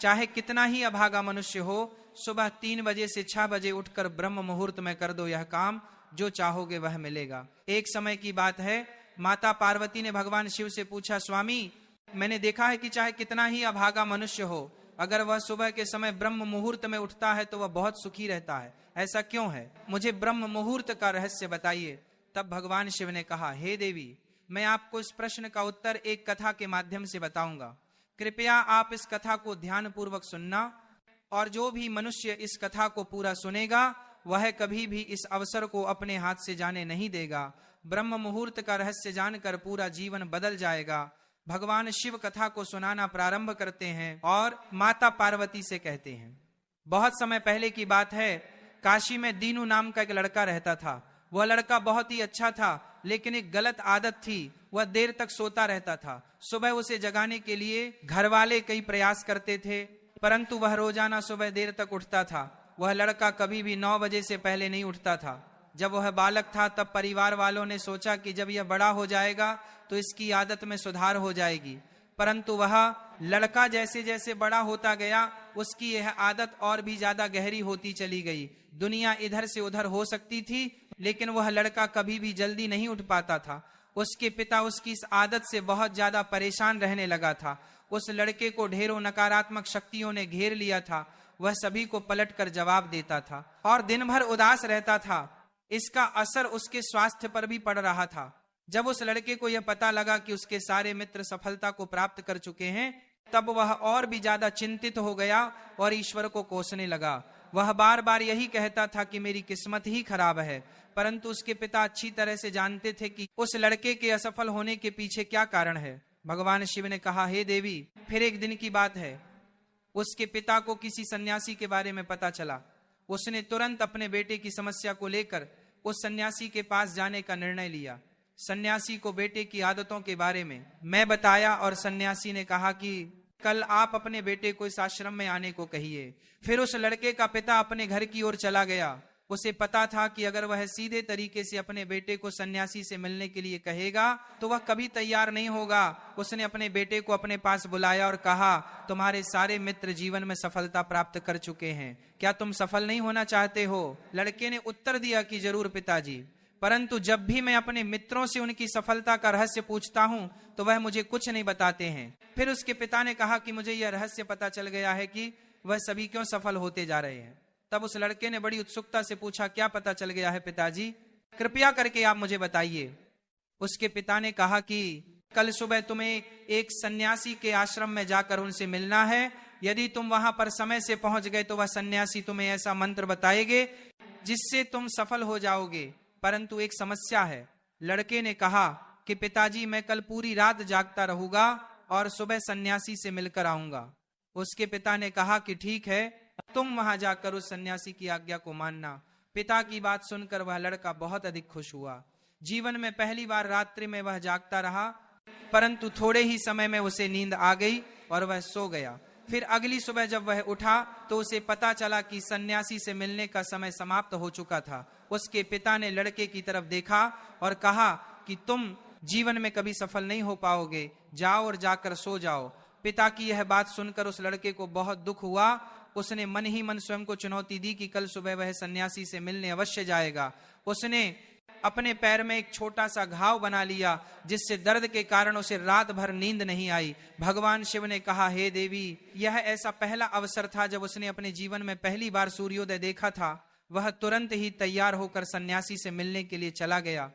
चाहे कितना ही अभागा मनुष्य हो, सुबह 3 बजे से 6 बजे उठकर ब्रह्म मुहूर्त में कर दो यह काम, जो चाहोगे वह मिलेगा। एक समय की बात है, माता पार्वती ने भगवान शिव से पूछा, स्वामी मैंने देखा है कि चाहे कितना ही अभागा मनुष्य हो, अगर वह सुबह के समय ब्रह्म मुहूर्त में उठता है तो वह बहुत सुखी रहता है, ऐसा क्यों है? मुझे ब्रह्म मुहूर्त का रहस्य बताइए। तब भगवान शिव ने कहा, हे देवी, मैं आपको इस प्रश्न का उत्तर एक कथा के माध्यम से बताऊंगा। कृपया आप इस कथा को ध्यान पूर्वक सुनना, और जो भी मनुष्य इस कथा को पूरा सुनेगा वह कभी भी इस अवसर को अपने हाथ से जाने नहीं देगा। ब्रह्म मुहूर्त का रहस्य जानकर पूरा जीवन बदल जाएगा। भगवान शिव कथा को सुनाना प्रारंभ करते हैं और माता पार्वती से कहते हैं, बहुत समय पहले की बात है, काशी में दीनू नाम का एक लड़का रहता था। वह लड़का बहुत ही अच्छा था, लेकिन एक गलत आदत थी, वह देर तक सोता रहता था। सुबह उसे जगाने के लिए घर वाले कई प्रयास करते थे, परंतु वह रोजाना सुबह देर तक उठता था। वह लड़का कभी भी 9 बजे से पहले नहीं उठता था। जब वह बालक था तब परिवार वालों ने सोचा कि जब यह बड़ा हो जाएगा तो इसकी आदत में सुधार हो जाएगी, परंतु वह लड़का जैसे जैसे बड़ा होता गया उसकी यह आदत और भी ज्यादा गहरी होती चली गई। दुनिया इधर से उधर हो सकती थी, लेकिन वह लड़का कभी भी जल्दी नहीं उठ पाता था। उसके पिता उसकी इस आदत से बहुत ज्यादा परेशान रहने लगा था। उस लड़के को ढेरों नकारात्मक शक्तियों ने घेर लिया था। वह सभी को पलटकर जवाब देता था और दिन भर उदास रहता था। इसका असर उसके स्वास्थ्य पर भी पड़ रहा था। जब उस लड़के को यह पता लगा कि उसके सारे मित्र सफलता को प्राप्त कर चुके हैं, तब वह और भी ज्यादा चिंतित हो गया और ईश्वर को कोसने लगा। वह बार बार यही कहता था कि मेरी किस्मत ही खराब है, परंतु उसके पिता अच्छी तरह से जानते थे कि उस लड़के के असफल होने के पीछे क्या कारण है। भगवान शिव ने कहा, हे देवी, फिर एक दिन की बात है, उसके पिता को किसी सन्यासी के बारे में पता चला। उसने तुरंत अपने बेटे की समस्या को लेकर उस सन्यासी के पास जाने का निर्णय लिया। सन्यासी को बेटे की आदतों के बारे में मैं बताया और सन्यासी ने कहा कि कल आप अपने बेटे को इस आश्रम में आने को कहिए। फिर उस लड़के का पिता अपने घर की ओर चला गया। उसे पता था कि अगर वह सीधे तरीके से अपने बेटे को सन्यासी से मिलने के लिए कहेगा तो वह कभी तैयार नहीं होगा। उसने अपने बेटे को अपने पास बुलाया और कहा, तुम्हारे सारे मित्र जीवन में सफलता प्राप्त कर चुके हैं, क्या तुम सफल नहीं होना चाहते हो? लड़के ने उत्तर दिया कि जरूर पिताजी, परंतु जब भी मैं अपने मित्रों से उनकी सफलता का रहस्य पूछता हूं तो वह मुझे कुछ नहीं बताते हैं। फिर उसके पिता ने कहा कि मुझे यह रहस्य पता चल गया है कि वह सभी क्यों सफल होते जा रहे हैं। तब उस लड़के ने बड़ी उत्सुकता से पूछा, क्या पता चल गया है पिताजी, कृपया करके आप मुझे बताइए। उसके पिता ने कहा कि कल सुबह तुम्हें एक सन्यासी के आश्रम में जाकर उनसे मिलना है। यदि तुम वहां पर समय से पहुंच गए तो वह सन्यासी तुम्हें ऐसा मंत्र बताएंगे जिससे तुम सफल हो जाओगे, परंतु एक समस्या है। लड़के ने कहा कि पिताजी, मैं कल पूरी रात जागता रहूंगा और सुबह सन्यासी से मिलकर आऊंगा। उसके पिता ने कहा कि ठीक है, तुम वहां जाकर उस सन्यासी की आज्ञा को मानना। पिता की बात सुनकर वह लड़का बहुत अधिक खुश हुआ। जीवन में पहली बार रात्रि में वह जागता रहा, परंतु थोड़े ही समय में उसे नींद आ गई और वह सो गया। फिर अगली सुबह जब वह उठा तो उसे पता चला कि सन्यासी से मिलने का समय समाप्त हो चुका था। उसके पिता ने लड़के की तरफ देखा और कहा कि तुम जीवन में कभी सफल नहीं हो पाओगे, जाओ और जाकर सो जाओ। पिता की यह बात सुनकर उस लड़के को बहुत दुख हुआ। उसने मन ही मन स्वयं को चुनौती दी कि कल सुबह वह सन्यासी से मिलने अवश्य जाएगा। उसने अपने पैर में एक छोटा सा घाव बना लिया, जिससे दर्द के कारण उसे रात भर नींद नहीं आई। भगवान शिव ने कहा, हे देवी, यह ऐसा पहला अवसर था जब उसने अपने जीवन में पहली बार सूर्योदय देखा था। वह तुरंत ही तैयार होकर सन्यासी से मिलने के लिए चला गया।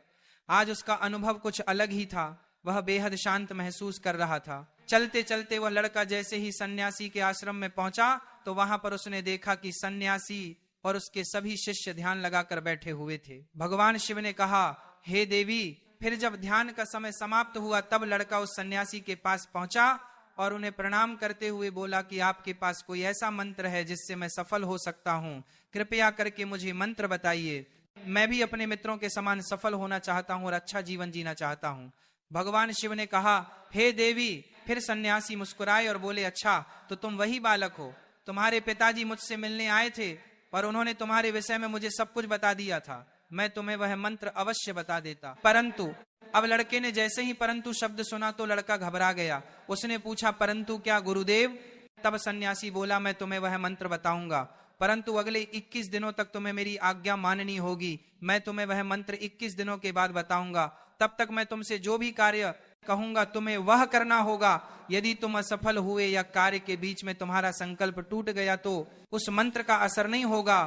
आज उसका अनुभव कुछ अलग ही था। वह बेहद शांत महसूस कर रहा था। चलते चलते वह लड़का जैसे ही सन्यासी के आश्रम में पहुंचा तो वहां पर उसने देखा कि सन्यासी और उसके सभी शिष्य ध्यान लगाकर बैठे हुए थे। भगवान शिव ने कहा, हे देवी, फिर जब ध्यान का समय समाप्त हुआ तब लड़का उस सन्यासी के पास पहुंचा और उन्हें प्रणाम करते हुए बोला कि आपके पास कोई ऐसा मंत्र है जिससे मैं सफल हो सकता हूं, कृपया करके मुझे मंत्र बताइए। मैं भी अपने मित्रों के समान सफल होना चाहता हूं और अच्छा जीवन जीना चाहता हूं। भगवान शिव ने कहा, हे देवी। फिर सन्यासी मुस्कुराए और बोले, अच्छा तो तुम वही बालक हो। तुम्हारे पिताजी मुझसे मिलने आए थे और उन्होंने तुम्हारे विषय में मुझे सब कुछ बता दिया था। मैं तुम्हें वह मंत्र अवश्य बता देता। परंतु अब लड़के ने जैसे ही परंतु शब्द सुना तो लड़का घबरा गया। उसने पूछा, परंतु क्या गुरुदेव? तब सन्यासी बोला, मैं तुम्हें वह मंत्र बताऊंगा, परंतु अगले 21 दिनों तक तुम्हें मेरी आज्ञा माननी होगी। मैं तुम्हें वह मंत्र 21 दिनों के बाद बताऊंगा। तब तक मैं तुमसे जो भी कार्य कहूंगा तुम्हें वह करना होगा। यदि तुम असफल हुए या कार्य के बीच में तुम्हारा संकल्प टूट गया तो उस मंत्र का असर नहीं होगा।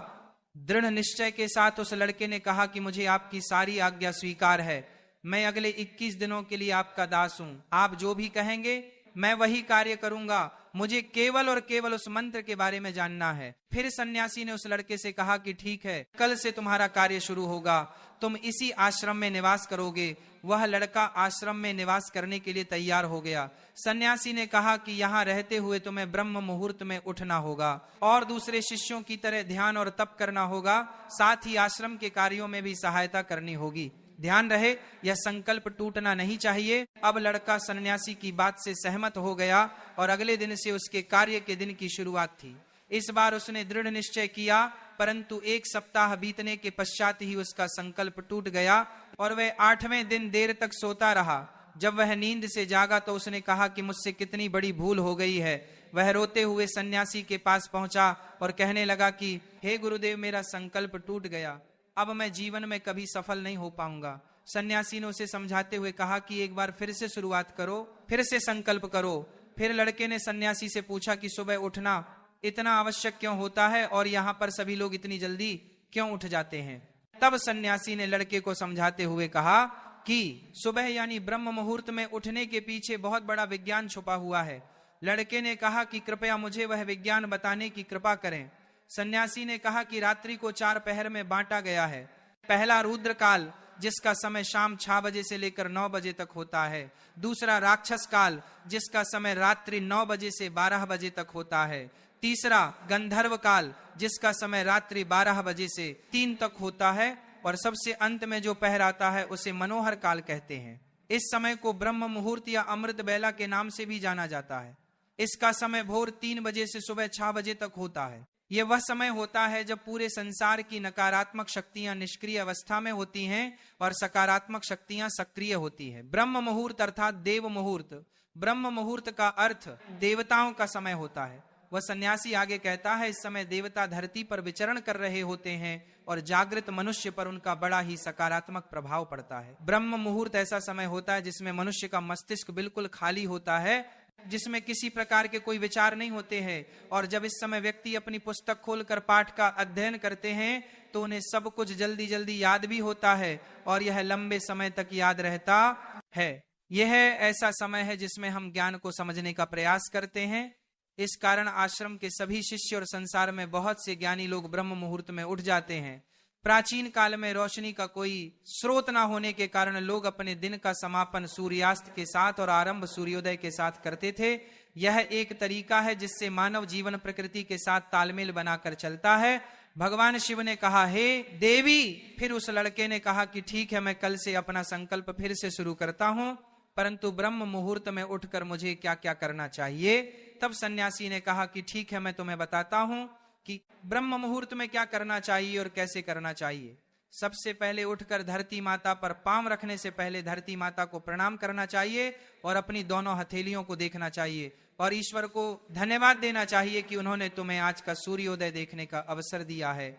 दृढ़ निश्चय के साथ उस लड़के ने कहा कि मुझे आपकी सारी आज्ञा स्वीकार है, मैं अगले 21 दिनों के लिए आपका दास हूं। आप जो भी कहेंगे मैं वही कार्य करूंगा, मुझे केवल और केवल उस मंत्र के बारे में जानना है। फिर सन्यासी ने उस लड़के से कहा कि ठीक है, कल से तुम्हारा कार्य शुरू होगा, तुम इसी आश्रम में निवास करोगे। वह लड़का आश्रम में निवास करने के लिए तैयार हो गया। सन्यासी ने कहा कि यहाँ रहते हुए तुम्हें ब्रह्म मुहूर्त में उठना होगा और दूसरे शिष्यों की तरह ध्यान और तप करना होगा, साथ ही आश्रम के कार्यों में भी सहायता करनी होगी। ध्यान रहे, यह संकल्प टूटना नहीं चाहिए। अब लड़का सन्यासी की बात से सहमत हो गया और अगले दिन से उसके कार्य के दिन की शुरुआत थी। इस बार उसने दृढ़ निश्चय किया, परंतु 1 सप्ताह बीतने के पश्चात ही उसका संकल्प टूट गया और वह 8वें दिन देर तक सोता रहा। जब वह नींद से जागा तो उसने कहा कि मुझसे कितनी बड़ी भूल हो गई है। वह रोते हुए सन्यासी के पास पहुंचा और कहने लगा कि हे गुरुदेव, मेरा संकल्प टूट गया, अब मैं जीवन में कभी सफल नहीं हो पाऊंगा। सन्यासी ने उसे समझाते हुए कहा कि एक बार फिर से शुरुआत करो, फिर से संकल्प करो। फिर लड़के ने सन्यासी से पूछा कि सुबह उठना इतना आवश्यक क्यों होता है और यहाँ पर सभी लोग इतनी जल्दी क्यों उठ जाते हैं। तब सन्यासी ने लड़के को समझाते हुए कहा कि सुबह यानी ब्रह्म मुहूर्त में उठने के पीछे बहुत बड़ा विज्ञान छुपा हुआ है। लड़के ने कहा कि कृपया मुझे वह विज्ञान बताने की कृपा करें। सन्यासी ने कहा कि रात्रि को 4 पहर में बांटा गया है। पहला रुद्र काल, जिसका समय शाम 6 बजे से लेकर 9 बजे तक होता है। दूसरा राक्षस काल, जिसका समय रात्रि 9 बजे से 12 बजे तक होता है। तीसरा गंधर्व काल, जिसका समय रात्रि 12 बजे से 3 तक होता है। और सबसे अंत में जो पहर आता है उसे मनोहर काल कहते हैं। इस समय को ब्रह्म मुहूर्त या अमृत बेला के नाम से भी जाना जाता है। इसका समय भोर 3 बजे से सुबह 6 बजे तक होता है। यह वह समय होता है जब पूरे संसार की नकारात्मक शक्तियां निष्क्रिय अवस्था में होती हैं और सकारात्मक शक्तियां सक्रिय होती है। ब्रह्म मुहूर्त अर्थात देव मुहूर्त, ब्रह्म मुहूर्त का अर्थ देवताओं का समय होता है। वह सन्यासी आगे कहता है, इस समय देवता धरती पर विचरण कर रहे होते हैं और जागृत मनुष्य पर उनका बड़ा ही सकारात्मक प्रभाव पड़ता है। ब्रह्म मुहूर्त ऐसा समय होता है जिसमें मनुष्य का मस्तिष्क बिल्कुल खाली होता है, जिसमें किसी प्रकार के कोई विचार नहीं होते हैं। और जब इस समय व्यक्ति अपनी पुस्तक खोलकर पाठ का अध्ययन करते हैं तो उन्हें सब कुछ जल्दी जल्दी याद भी होता है और यह लंबे समय तक याद रहता है। यह ऐसा समय है जिसमें हम ज्ञान को समझने का प्रयास करते हैं। इस कारण आश्रम के सभी शिष्य और संसार में बहुत से ज्ञानी लोग ब्रह्म मुहूर्त में उठ जाते हैं। प्राचीन काल में रोशनी का कोई स्रोत ना होने के कारण लोग अपने दिन का समापन सूर्यास्त के साथ और आरंभ सूर्योदय के साथ करते थे। यह एक तरीका है जिससे मानव जीवन प्रकृति के साथ तालमेल बनाकर चलता है। भगवान शिव ने कहा, हे देवी। फिर उस लड़के ने कहा कि ठीक है, मैं कल से अपना संकल्प फिर से शुरू करता हूं, परंतु ब्रह्म मुहूर्त में उठकर मुझे क्या क्या करना चाहिए। तब सन्यासी ने कहा कि ठीक है, मैं तुम्हें बताता हूं कि ब्रह्म मुहूर्त में क्या करना चाहिए और कैसे करना चाहिए। सबसे पहले उठकर धरती माता पर पांव रखने से पहले धरती माता को प्रणाम करना चाहिए और अपनी दोनों हथेलियों को देखना चाहिए और ईश्वर को धन्यवाद देना चाहिए कि उन्होंने तुम्हें आज का सूर्योदय देखने का अवसर दिया है।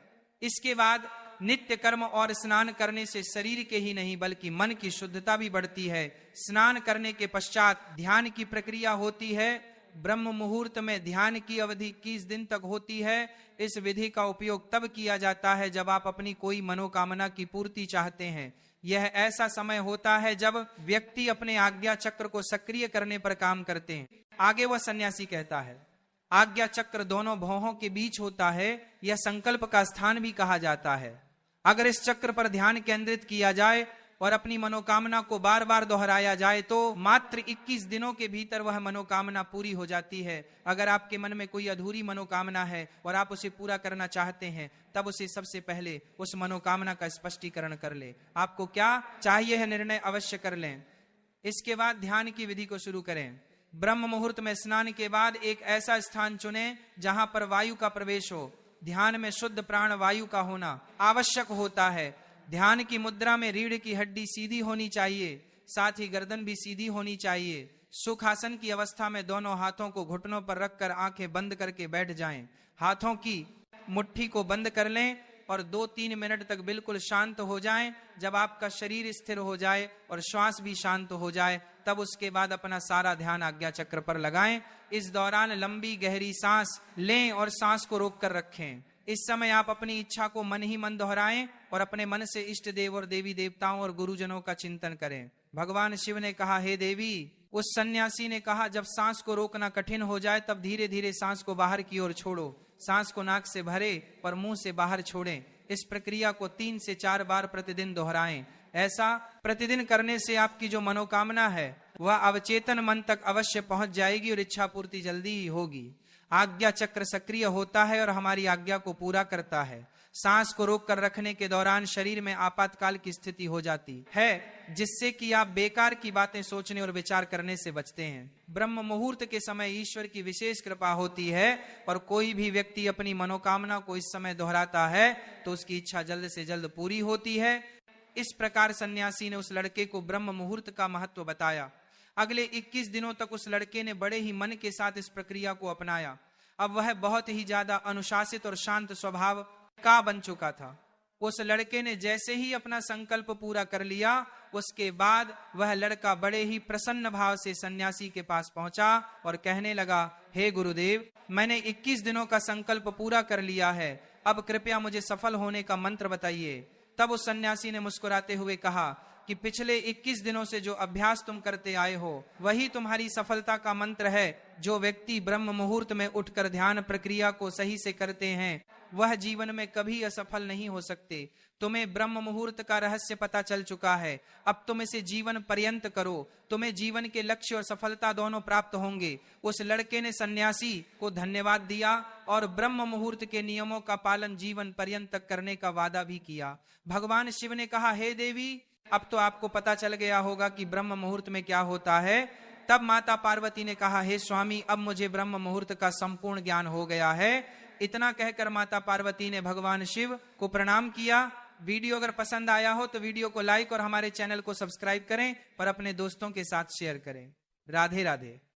इसके बाद नित्य कर्म और स्नान करने से शरीर के ही नहीं बल्कि मन की शुद्धता भी बढ़ती है। स्नान करने के पश्चात ध्यान की प्रक्रिया होती है। ब्रह्म मुहूर्त में ध्यान की अवधि 21 दिन तक होती है। इस विधि का उपयोग तब किया जाता है जब आप अपनी कोई मनोकामना की पूर्ति चाहते हैं। यह ऐसा समय होता है जब व्यक्ति अपने आज्ञा चक्र को सक्रिय करने पर काम करते हैं। आगे वह सन्यासी कहता है, आज्ञा चक्र दोनों भौहों के बीच होता है। यह संकल्प का स्थान भी कहा जाता है। अगर इस चक्र पर ध्यान केंद्रित किया जाए और अपनी मनोकामना को बार बार दोहराया जाए तो मात्र 21 दिनों के भीतर वह मनोकामना पूरी हो जाती है। अगर आपके मन में कोई अधूरी मनोकामना है और आप उसे पूरा करना चाहते हैं, तब उसे सबसे पहले उस मनोकामना का स्पष्टीकरण कर ले। आपको क्या चाहिए है निर्णय अवश्य कर लें। इसके बाद ध्यान की विधि को शुरू करें। ब्रह्म मुहूर्त में स्नान के बाद एक ऐसा स्थान चुनें जहां पर वायु का प्रवेश हो। ध्यान में शुद्ध प्राण वायु का होना आवश्यक होता है। ध्यान की मुद्रा में रीढ़ की हड्डी सीधी होनी चाहिए, साथ ही गर्दन भी सीधी होनी चाहिए। सुखासन की अवस्था में दोनों हाथों को घुटनों पर रखकर आंखें बंद करके बैठ जाएं। हाथों की मुट्ठी को बंद कर लें और 2-3 मिनट तक बिल्कुल शांत हो जाएं। जब आपका शरीर स्थिर हो जाए और श्वास भी शांत हो जाए, तब उसके बाद अपना सारा ध्यान आज्ञा चक्र पर लगाएं। इस दौरान लंबी गहरी सांस लें और सांस को रोक कर रखें। इस समय आप अपनी इच्छा को मन ही मन दोहराएं और अपने मन से इष्ट देव और देवी देवताओं और गुरुजनों का चिंतन करें। भगवान शिव ने कहा, हे देवी, उस सन्यासी ने कहा, जब सांस को रोकना कठिन हो जाए तब धीरे धीरे सांस को बाहर की ओर छोड़ो। सांस को नाक से भरे और मुंह से बाहर छोड़ें। इस प्रक्रिया को 3 से 4 बार प्रतिदिन दोहराएं। ऐसा प्रतिदिन करने से आपकी जो मनोकामना है वह अवचेतन मन तक अवश्य पहुंच जाएगी और इच्छा पूर्ति जल्दी ही होगी। आज्ञा चक्र सक्रिय होता है और हमारी आज्ञा को पूरा करता है। सांस को रोक कर रखने के दौरान शरीर में आपातकाल की स्थिति हो जाती है, जिससे कि आप बेकार की बातें सोचने और विचार करने से बचते हैं। ब्रह्म मुहूर्त के समय ईश्वर की विशेष कृपा होती है और कोई भी व्यक्ति अपनी मनोकामना को इस समय दोहराता है तो उसकी इच्छा जल्द से जल्द पूरी होती है। इस प्रकार सन्यासी ने उस लड़के को ब्रह्म मुहूर्त का महत्व बताया। अगले 21 दिनों तक उस लड़के ने बड़े ही मन के साथ इस प्रक्रिया को अपनाया। अब वह बहुत ही ज्यादा अनुशासित और शांत स्वभाव का बन चुका था। उस लड़के ने जैसे ही अपना संकल्प पूरा कर लिया, उसके बाद वह लड़का बड़े ही प्रसन्न भाव से सन्यासी के पास पहुंचा और कहने लगा, हे गुरुदेव, मैंने 21 दिनों का संकल्प पूरा कर लिया है, अब कृपया मुझे सफल होने का मंत्र बताइए। तब उस सन्यासी ने मुस्कुराते हुए कहा कि पिछले 21 दिनों से जो अभ्यास तुम करते आए हो वही तुम्हारी सफलता का मंत्र है। जो व्यक्ति ब्रह्म मुहूर्त में उठकर ध्यान प्रक्रिया को सही से करते हैं वह जीवन में कभी असफल नहीं हो सकते। तुम्हें ब्रह्म मुहूर्त का रहस्य पता चल चुका है, अब तुम इसे जीवन पर्यंत करो, तुम्हें जीवन के लक्ष्य और सफलता दोनों प्राप्त होंगे। उस लड़के ने सन्यासी को धन्यवाद दिया और ब्रह्म मुहूर्त के नियमों का पालन जीवन पर्यंत तक करने का वादा भी किया। भगवान शिव ने कहा, हे देवी, अब तो आपको पता चल गया होगा कि ब्रह्म मुहूर्त में क्या होता है। तब माता पार्वती ने कहा, हे स्वामी, अब मुझे ब्रह्म मुहूर्त का संपूर्ण ज्ञान हो गया है। इतना कहकर माता पार्वती ने भगवान शिव को प्रणाम किया। वीडियो अगर पसंद आया हो तो वीडियो को लाइक और हमारे चैनल को सब्सक्राइब करें और अपने दोस्तों के साथ शेयर करें। राधे राधे।